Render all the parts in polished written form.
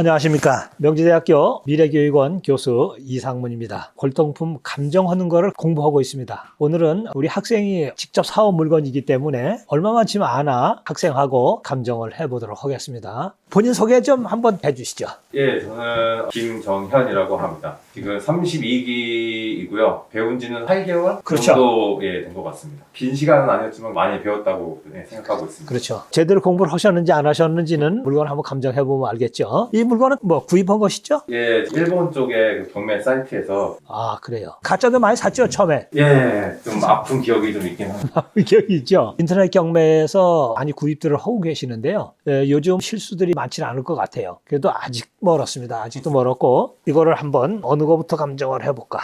안녕하십니까. 명지대학교 미래교육원 교수 이상문입니다. 골동품 감정하는 거를 공부하고 있습니다. 오늘은 우리 학생이 직접 사온 물건이기 때문에 얼마 많지는 않아 학생하고 감정을 해보도록 하겠습니다. 본인 소개 좀 한번 해주시죠. 예, 저는 김정현이라고 합니다. 지금 32기이고요. 배운 지는 8개월 그렇죠. 정도 된 것 같습니다. 긴 시간은 아니었지만 많이 배웠다고 생각하고 있습니다. 그렇죠. 제대로 공부를 하셨는지 안 하셨는지는 물건 한번 감정해보면 알겠죠. 이 물건은 뭐 구입한 것이죠? 예, 일본 쪽의 그 경매 사이트에서 아, 그래요. 가짜도 많이 샀죠, 처음에. 예, 좀 아픈 기억이 좀 있긴 합니다. 기억이 있죠. 인터넷 경매에서 많이 구입들을 하고 계시는데요. 요즘 실수들이 많지는 않을 것 같아요. 그래도 아직 멀었습니다. 아직도 멀었고 이거를 한번 어느 거부터 감정을 해볼까.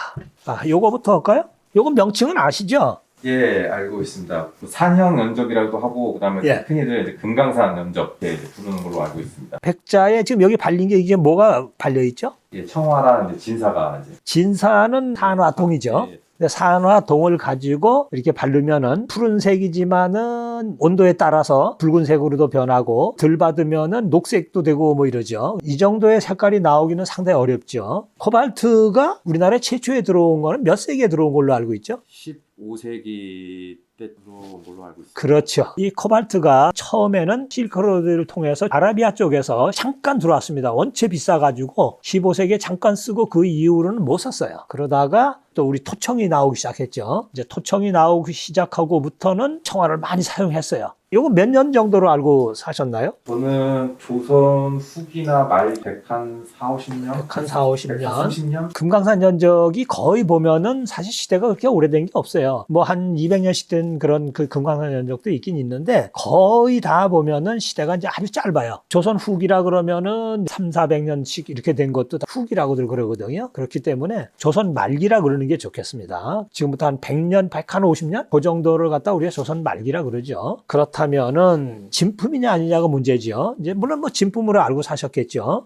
요거부터 할까요? 요거 명칭은 아시죠? 예, 알고 있습니다. 산형 면적이라고도 하고 그다음에 예. 흔히들 이제 금강산 면적 이제 부르는 걸로 알고 있습니다. 백자에 지금 여기 발린 게 이게 뭐가 발려있죠? 예, 청화랑 이제 진사가 이제 진사는 산화동이죠. 예, 근데 산화동을 가지고 이렇게 바르면은 푸른색이지만은 온도에 따라서 붉은색으로도 변하고 덜 받으면은 녹색도 되고 뭐 이러죠. 이 정도의 색깔이 나오기는 상당히 어렵죠. 코발트가 우리나라에 최초에 들어온 거는 몇 세기에 들어온 걸로 알고 있죠? 15세기 때 들어온 걸로 알고 있습니다. 그렇죠. 이 코발트가 처음에는 실크로드를 통해서 아라비아 쪽에서 잠깐 들어왔습니다. 원체 비싸가지고 15세기에 잠깐 쓰고 그 이후로는 못 썼어요. 그러다가 또 우리 토청이 나오기 시작했죠. 이제 토청이 나오기 시작하고부터는 청화를 많이 사용했어요. 이거 몇 년 정도로 알고 사셨나요? 저는 조선 후기나 말 100한 4, 50년? 100한 4, 50년. 30년? 금강산 연적이 거의 보면은 사실 시대가 그렇게 오래된 게 없어요. 뭐 한 200년씩 된 그런 그 금강산 연적도 있긴 있는데 거의 다 보면은 시대가 이제 아주 짧아요. 조선 후기라 그러면은 3, 400년씩 이렇게 된 것도 다 후기라고들 그러거든요. 그렇기 때문에 조선 말기라 그러는 게 좋겠습니다. 지금부터 한 100년, 100한 50년? 그 정도를 갖다 우리가 조선 말기라 그러죠. 그렇다면은 진품이냐 아니냐가 문제죠. 이제 물론 뭐 진품으로 알고 사셨겠죠.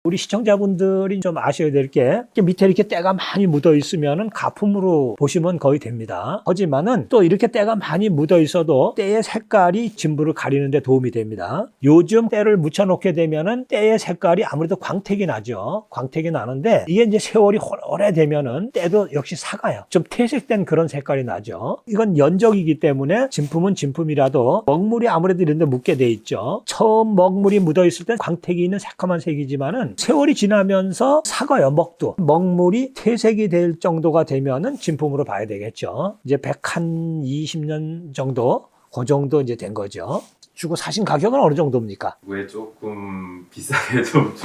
우리 시청자분들이 좀 아셔야 될 게 밑에 이렇게 때가 많이 묻어 있으면은 가품으로 보시면 거의 됩니다. 하지만은 또 이렇게 때가 많이 묻어 있어도 때의 색깔이 진부를 가리는 데 도움이 됩니다. 요즘 때를 묻혀 놓게 되면은 때의 색깔이 아무래도 광택이 나죠. 광택이 나는데 이게 이제 세월이 오래되면은 때도 역시 사가요. 좀 퇴색된 그런 색깔이 나죠. 이건 연적이기 때문에 진품은 진품이라도 먹물이 아무래도 이런 데 묻게 돼 있죠. 처음 먹물이 묻어 있을 땐 광택이 있는 새카만 색이지만은 세월이 지나면서 사가요. 먹물이 퇴색이 될 정도가 되면은 진품으로 봐야 되겠죠. 이제 100한 20년 정도 그 정도 이제 된 거죠. 주고 사신 가격은 어느 정도입니까? 왜 조금 비싸게 좀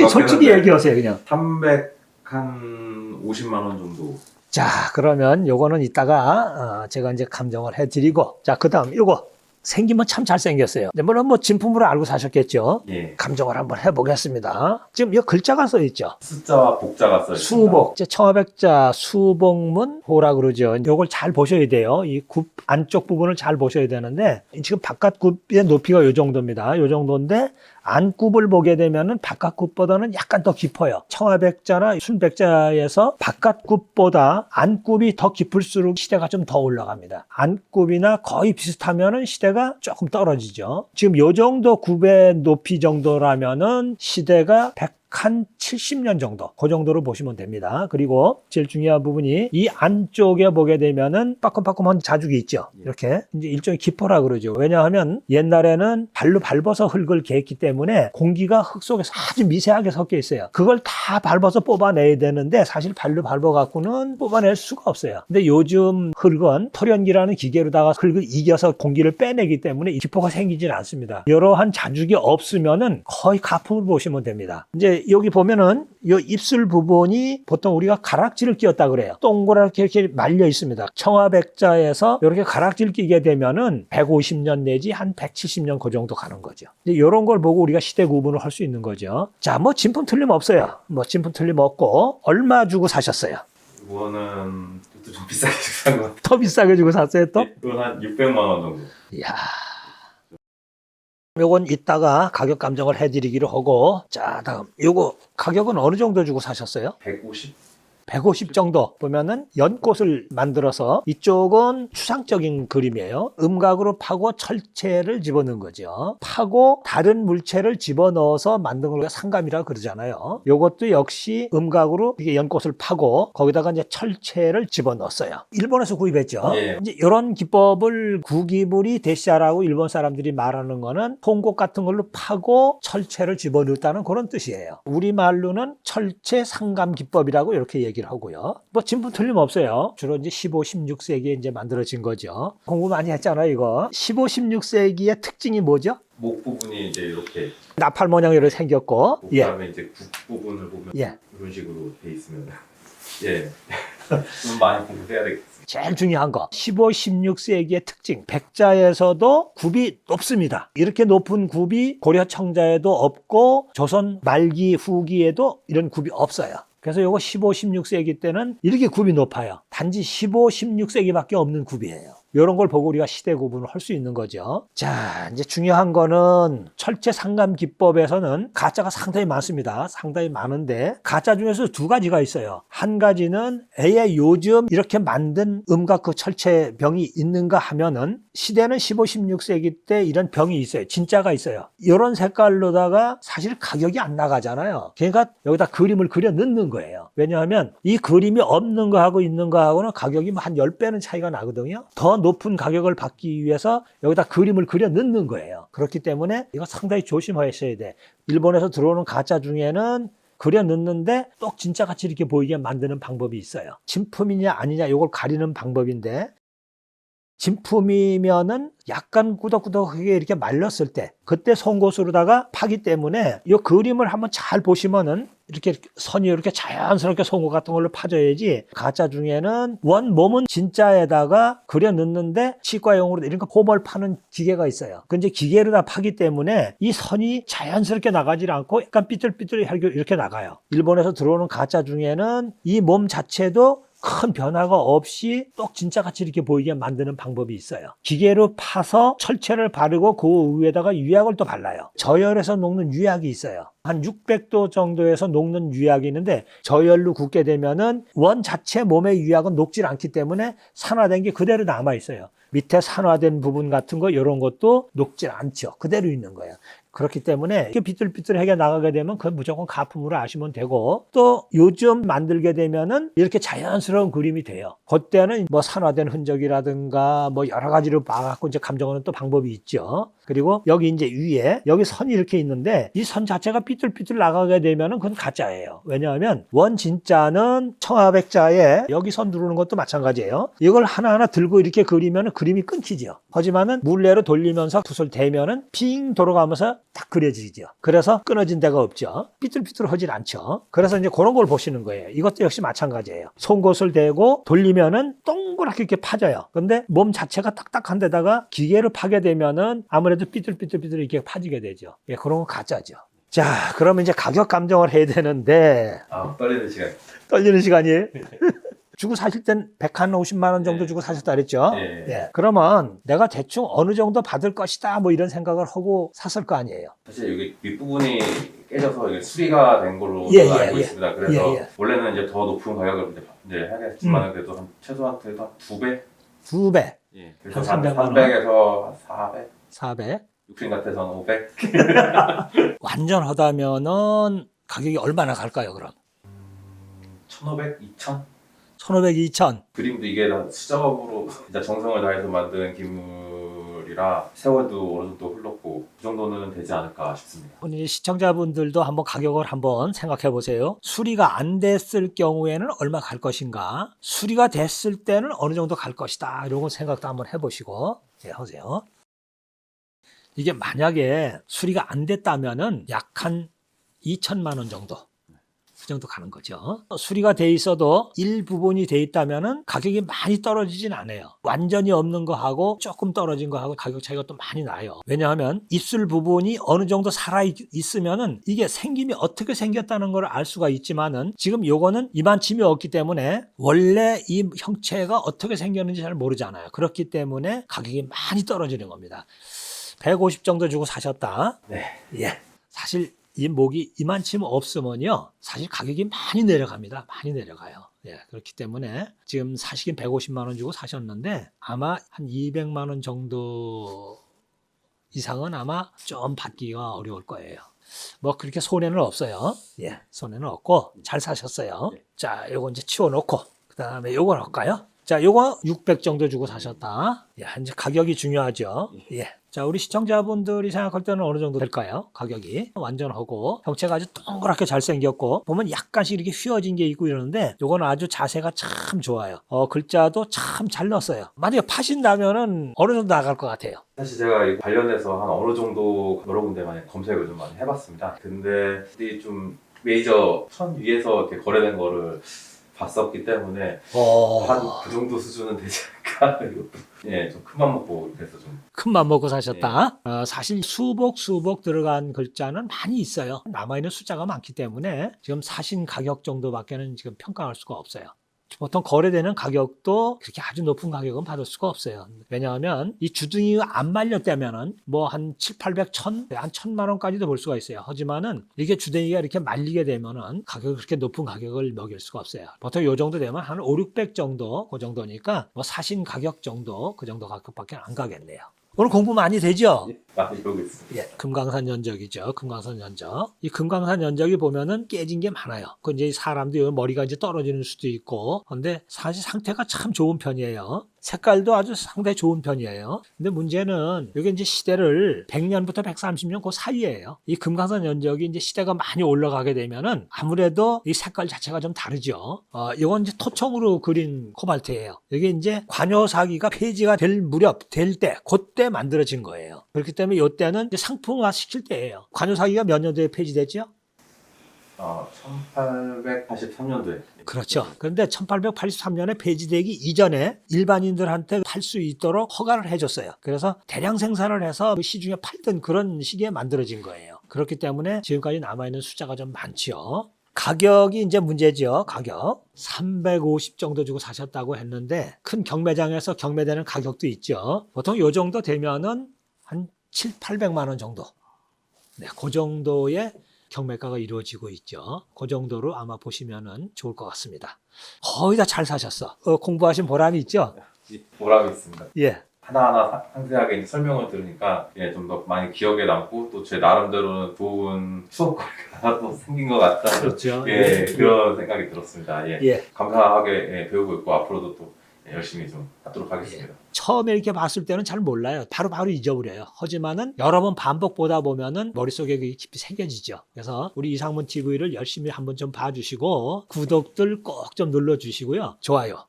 솔직히 얘기하세요. 그냥 300한 50만 원 정도. 자, 그러면 요거는 이따가 제가 이제 감정을 해드리고, 자, 그 다음 요거 생기면 참 잘생겼어요. 물론 뭐 진품으로 알고 사셨겠죠. 예. 감정을 한번 해보겠습니다. 지금 이 글자가 써 있죠. 숫자와 복자가 써 있습니다. 수복, 이제 청화백자 수복문 호라 그러죠. 요걸 잘 보셔야 돼요. 이 굽 안쪽 부분을 잘 보셔야 되는데 지금 바깥 굽의 높이가 요 정도입니다. 요 정도인데 안굽을 보게 되면은 바깥 굽보다는 약간 더 깊어요. 청화백자나 순백자에서 바깥 굽보다 안굽이 더 깊을수록 시대가 좀 더 올라갑니다. 안굽이나 거의 비슷하면은 시대가 조금 떨어지죠. 지금 요 정도 굽의 높이 정도라면은 시대가 한 70년 정도, 그 정도로 보시면 됩니다. 그리고 제일 중요한 부분이 이 안쪽에 보게 되면은 빠끔빠끔한 자죽이 있죠. 이렇게 이제 일종의 기포라 그러죠. 왜냐하면 옛날에는 발로 밟아서 흙을 갰기 때문에 공기가 흙 속에서 아주 미세하게 섞여 있어요. 그걸 다 밟아서 뽑아내야 되는데 사실 발로 밟아갖고는 뽑아낼 수가 없어요. 근데 요즘 흙은 토련기라는 기계로다가 흙을 이겨서 공기를 빼내기 때문에 이 기포가 생기질 않습니다. 이러한 자죽이 없으면은 거의 가품을 보시면 됩니다. 이제 여기 보면은 이 입술 부분이 보통 우리가 가락지를 끼웠다 그래요. 동그랗게 이렇게 말려 있습니다. 청화백자에서 이렇게 가락지를 끼게 되면은 150년 내지 한 170년 그 정도 가는 거죠. 이런 걸 보고 우리가 시대 구분을 할 수 있는 거죠. 자, 뭐 진품 틀림없어요. 뭐 진품 틀림없고 얼마 주고 사셨어요? 이거는 또 좀 비싸게 산 것 같아요. 더 비싸게 주고 샀어요 또? 이건 한 600만 원 정도. 이야. 요건 이따가 가격 감정을 해드리기로 하고, 자, 다음 요거 가격은 어느 정도 주고 사셨어요? 150? 150 정도 보면은 연꽃을 만들어서 이쪽은 추상적인 그림이에요. 음각으로 파고 철체를 집어넣은 거죠. 파고 다른 물체를 집어넣어서 만든 걸 상감이라고 그러잖아요. 요것도 역시 음각으로 이게 연꽃을 파고 거기다가 이제 철체를 집어넣었어요. 일본에서 구입했죠. 예. 이제 이런 기법을 구기부리 대시아라고 일본 사람들이 말하는 거는 송곳 같은 걸로 파고 철체를 집어넣었다는 그런 뜻이에요. 우리말로는 철체 상감 기법이라고 이렇게 얘기를 하고요. 뭐 진품 틀림없어요. 주로 이제 15, 16세기에 이제 만들어진 거죠. 공부 많이 했잖아요, 이거. 15, 16세기의 특징이 뭐죠? 목 부분이 이제 이렇게 나팔 모양으로 생겼고, 그다음에 이제 국 부분을 보면 예. 이런 식으로 돼 있으면 예. 좀 많이 공부해야 되겠습니다. 제일 중요한 거 15, 16세기의 특징 백자에서도 굽이 높습니다. 이렇게 높은 굽이 고려 청자에도 없고 조선 말기 후기에도 이런 굽이 없어요. 그래서 요거 15, 16세기 때는 이렇게 굽이 높아요. 단지 15, 16세기밖에 없는 굽이에요. 이런 걸 보고 우리가 시대 구분을 할 수 있는 거죠. 자, 이제 중요한 거는 철제 상감 기법에서는 가짜가 상당히 많습니다. 상당히 많은데 가짜 중에서 두 가지가 있어요. 한 가지는 에이 요즘 이렇게 만든 음각 그 철제 병이 있는가 하면은 시대는 15, 16세기 때 이런 병이 있어요. 진짜가 있어요. 이런 색깔로다가 사실 가격이 안 나가잖아요. 그러니까 여기다 그림을 그려 넣는 거예요. 왜냐하면 이 그림이 없는 거하고 있는 거하고는 가격이 한 10배는 차이가 나거든요. 더 높은 가격을 받기 위해서 여기다 그림을 그려 넣는 거예요. 그렇기 때문에 이거 상당히 조심하셔야 돼. 일본에서 들어오는 가짜 중에는 그려 넣는데 똑 진짜같이 이렇게 보이게 만드는 방법이 있어요. 진품이냐 아니냐 이걸 가리는 방법인데 진품이면은 약간 꾸덕꾸덕하게 이렇게 말렸을 때 그때 송곳으로다가 파기 때문에 이 그림을 한번 잘 보시면은 이렇게 선이 이렇게 자연스럽게 송곳 같은 걸로 파져야지 가짜 중에는 원 몸은 진짜에다가 그려 넣는데 치과용으로 이런 거 홈을 파는 기계가 있어요. 그 이제 기계로 다 파기 때문에 이 선이 자연스럽게 나가지 않고 약간 삐뚤삐뚤하게 이렇게 나가요. 일본에서 들어오는 가짜 중에는 이 몸 자체도 큰 변화가 없이 똑 진짜같이 이렇게 보이게 만드는 방법이 있어요. 기계로 파서 철체를 바르고 그 위에다가 유약을 또 발라요. 저열해서 녹는 유약이 있어요. 한 600도 정도에서 녹는 유약이 있는데 저열로 굽게 되면은 원 자체 몸의 유약은 녹질 않기 때문에 산화된 게 그대로 남아 있어요. 밑에 산화된 부분 같은 거 이런 것도 녹질 않죠. 그대로 있는 거예요. 그렇기 때문에 이렇게 비뚤비뚤하게 나가게 되면 그건 무조건 가품으로 아시면 되고 또 요즘 만들게 되면은 이렇게 자연스러운 그림이 돼요. 그때는 뭐 산화된 흔적이라든가 뭐 여러 가지로 봐갖고 이제 감정하는 또 방법이 있죠. 그리고 여기 이제 위에 여기 선이 이렇게 있는데 이 선 자체가 삐뚤삐뚤 나가게 되면은 그건 가짜예요. 왜냐하면 원 진짜는 청아백자에 여기 선 두르는 것도 마찬가지예요. 이걸 하나하나 들고 이렇게 그리면은 그림이 끊기죠. 하지만은 물레로 돌리면서 붓을 대면은 빙 돌아가면서 딱 그려지죠. 그래서 끊어진 데가 없죠. 삐뚤삐뚤하진 않죠. 그래서 이제 그런 걸 보시는 거예요. 이것도 역시 마찬가지예요. 송곳을 대고 돌리면은 동그랗게 이렇게 파져요. 근데 몸 자체가 딱딱한 데다가 기계로 파게 되면은 아무래도 삐뚤삐뚤 이렇게 파지게 되죠. 예, 그런 건 가짜죠. 자, 그러면 이제 가격 감정을 해야 되는데 떨리는 시간. 떨리는 시간이에요. 주고 사실 땐 150만 원 정도 주고 사셨다 그랬죠? 예. 예. 그러면 내가 대충 어느 정도 받을 것이다 뭐 이런 생각을 하고 샀을 거 아니에요. 사실 여기 윗부분이 깨져서 이게 수리가 된 걸로 예, 알고 예, 있습니다. 그래서 예. 원래는 이제 더 높은 가격을 이제 하겠지만 그래도 한 최소한 그래도 한 2배? 2배. 예. 그래서 한 300만 원? 300에서 400? 400. 육신 같아서는 500? 완전하다면은 가격이 얼마나 갈까요, 그럼? 1,500? 2,000? 1,500, 2,000. 그림도 이게 다 수작업으로 진짜 정성을 다해서 만든 기물이라 세월도 어느 정도 흘렀고 그 정도는 되지 않을까 싶습니다. 우리 시청자분들도 한번 가격을 한번 생각해 보세요. 수리가 안 됐을 경우에는 얼마 갈 것인가? 수리가 됐을 때는 어느 정도 갈 것이다. 이런 거 생각도 한번 해보시고 하세요. 이게 만약에 수리가 안 됐다면은 약 한 2천만 원 정도. 그 정도 가는 거죠. 수리가 돼 있어도 일부분이 돼 있다면은 가격이 많이 떨어지진 않아요. 완전히 없는 거하고 조금 떨어진 거하고 가격 차이가 또 많이 나요. 왜냐하면 입술 부분이 어느 정도 살아 있으면은 이게 생김이 어떻게 생겼다는 걸 알 수가 있지만은 지금 요거는 이만침이 없기 때문에 원래 이 형체가 어떻게 생겼는지 잘 모르잖아요. 그렇기 때문에 가격이 많이 떨어지는 겁니다. 150 정도 주고 사셨다. 네. 예. 사실 이 목이 이만큼 없으면요 사실 가격이 많이 내려갑니다. 많이 내려가요. 예, 그렇기 때문에 지금 사시긴 150만 원 주고 사셨는데 아마 한 200만 원 정도 이상은 아마 좀 받기가 어려울 거예요. 뭐 그렇게 손해는 없어요. 예, 손해는 없고 잘 사셨어요. 자, 요거 이제 치워놓고 그다음에 요거 할까요? 자, 요거 600 정도 주고 사셨다. 야, 이제 가격이 중요하죠. 예. 자, 우리 시청자분들이 생각할 때는 어느 정도 될까요? 가격이 완전하고 형체가 아주 동그랗게 잘생겼고 보면 약간씩 이렇게 휘어진 게 있고 이러는데 요건 아주 자세가 참 좋아요. 글자도 참 잘 넣었어요. 만약에 파신다면은 어느 정도 나갈 것 같아요. 사실 제가 이 관련해서 한 어느 정도 여러 군데 많이 검색을 좀 많이 해봤습니다. 근데 이 좀 메이저 천 위에서 이렇게 거래된 거를 봤었기 때문에 한 그 정도 수준은 되지 않을까. 예, 좀 큰맘 먹고 그래서 좀 큰맘 먹고 사셨다. 사실 수복 들어간 글자는 많이 있어요. 남아있는 숫자가 많기 때문에 지금 사신 가격 정도밖에는 지금 평가할 수가 없어요. 보통 거래되는 가격도 그렇게 아주 높은 가격은 받을 수가 없어요. 왜냐하면 이 주둥이 안 말렸다면은 뭐 한 7, 800, 1000, 한 1000만 원까지도 볼 수가 있어요. 하지만은 이게 주둥이가 이렇게 말리게 되면은 가격이 그렇게 높은 가격을 먹일 수가 없어요. 보통 요 정도 되면 한 5, 600 정도, 그 정도니까 뭐 사신 가격 정도, 그 정도 가격밖에 안 가겠네요. 오늘 공부 많이 되죠? 많이 이러고 있습니다. 예, 금강산 연적이죠. 금강산 연적. 이 금강산 연적이 보면은 깨진 게 많아요. 그 이제 사람도 머리가 이제 떨어지는 수도 있고. 근데 사실 상태가 참 좋은 편이에요. 색깔도 아주 상당히 좋은 편이에요. 근데 문제는 이게 이제 시대를 100년부터 130년 그 사이에요. 이 금강산 연적이 이제 시대가 많이 올라가게 되면은 아무래도 이 색깔 자체가 좀 다르죠. 이건 이제 토청으로 그린 코발트예요. 이게 이제 관여사기가 폐지가 될 무렵, 될 때, 그때 만들어진 거예요. 그렇기 때문에 이때는 이제 상품화 시킬 때예요. 관여사기가 몇 년도에 폐지됐죠? 1883년도에. 그렇죠. 그런데 1883년에 폐지되기 이전에 일반인들한테 팔 수 있도록 허가를 해줬어요. 그래서 대량 생산을 해서 시중에 팔던 그런 시기에 만들어진 거예요. 그렇기 때문에 지금까지 남아있는 숫자가 좀 많죠. 가격이 이제 문제죠. 가격 350 정도 주고 사셨다고 했는데 큰 경매장에서 경매되는 가격도 있죠. 보통 요 정도 되면은 한 7, 800만 원 정도. 네, 그 정도의 경매가가 이루어지고 있죠. 그 정도로 아마 보시면은 좋을 것 같습니다. 거의 다 잘 사셨어. 공부하신 보람이 있죠? 보람이 있습니다. 예. 하나하나 상세하게 이제 설명을 들으니까 좀 더 많이 기억에 남고 또 제 나름대로는 좋은 추억거리가 또 생긴 것 같다. 그렇죠. 그런 생각이 들었습니다. 예. 감사하게 배우고 있고 앞으로도 또 열심히 좀 하도록 하겠습니다. 처음에 이렇게 봤을 때는 잘 몰라요. 바로 잊어버려요. 하지만은 여러 번 반복 보다 보면은 머릿속에 깊이 새겨지죠. 그래서 우리 이상문 TV를 열심히 한번 좀 봐주시고 구독들 꼭 좀 눌러주시고요. 좋아요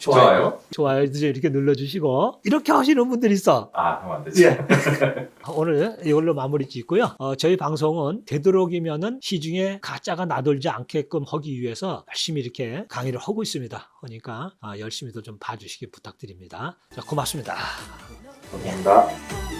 이렇게 눌러주시고 이렇게 하시는 분들 있어. 그럼 안 되지. 오늘 이걸로 마무리 짓고요. 저희 방송은 되도록이면은 시중에 가짜가 나돌지 않게끔 하기 위해서 열심히 이렇게 강의를 하고 있습니다. 그러니까 열심히도 좀 봐주시기 부탁드립니다. 자, 고맙습니다. 감사합니다.